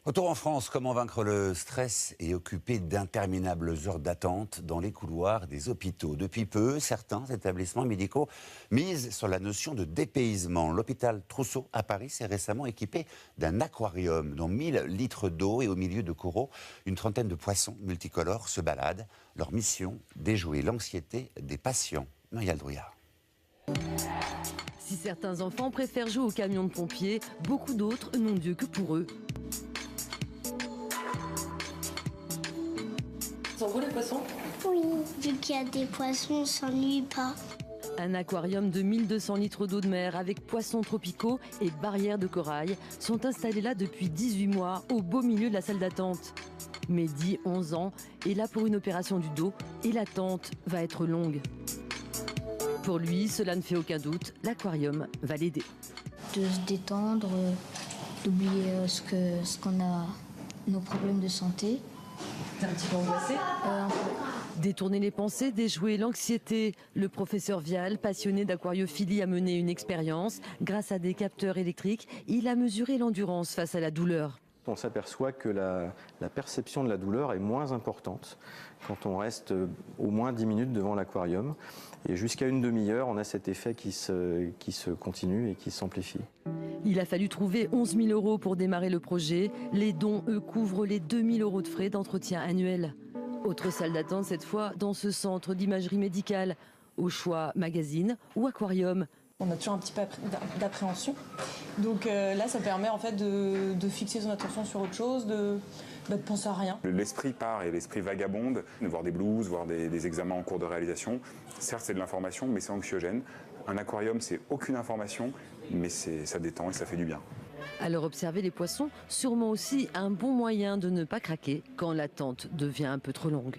Retour en France, comment vaincre le stress et occuper d'interminables heures d'attente dans les couloirs des hôpitaux. Depuis peu, certains établissements médicaux misent sur la notion de dépaysement. L'hôpital Trousseau à Paris s'est récemment équipé d'un aquarium dont 1000 litres d'eau et au milieu de coraux, une trentaine de poissons multicolores se baladent. Leur mission, déjouer l'anxiété des patients. Marielle Drouillard. Si certains enfants préfèrent jouer au camion de pompiers, beaucoup d'autres n'ont Dieu que pour eux. Ils sont beaux les poissons? Oui, vu qu'il y a des poissons, on s'ennuie pas. Un aquarium de 1200 litres d'eau de mer avec poissons tropicaux et barrières de corail sont installés là depuis 18 mois au beau milieu de la salle d'attente. Mehdi, 11 ans, est là pour une opération du dos et l'attente va être longue. Pour lui, cela ne fait aucun doute, l'aquarium va l'aider. De se détendre, d'oublier ce qu'on a, nos problèmes de santé. T'es un petit peu angoissé? Un peu. Détourner les pensées, déjouer l'anxiété. Le professeur Vial, passionné d'aquariophilie, a mené une expérience. Grâce à des capteurs électriques, il a mesuré l'endurance face à la douleur. On s'aperçoit que la perception de la douleur est moins importante quand on reste au moins 10 minutes devant l'aquarium. Et jusqu'à une demi-heure, on a cet effet qui se continue et qui s'amplifie. Il a fallu trouver 11 000 € pour démarrer le projet. Les dons, eux, couvrent les 2 000 € de frais d'entretien annuel. Autre salle d'attente cette fois dans ce centre d'imagerie médicale. Au choix, magazine ou aquarium. On a toujours un petit peu d'appréhension. Donc là, ça permet en fait de fixer son attention sur autre chose, de penser à rien. L'esprit part et l'esprit vagabonde, de voir des blouses, voir des examens en cours de réalisation. Certes, c'est de l'information, mais c'est anxiogène. Un aquarium, c'est aucune information, mais ça détend et ça fait du bien. Alors observer les poissons, sûrement aussi un bon moyen de ne pas craquer quand l'attente devient un peu trop longue.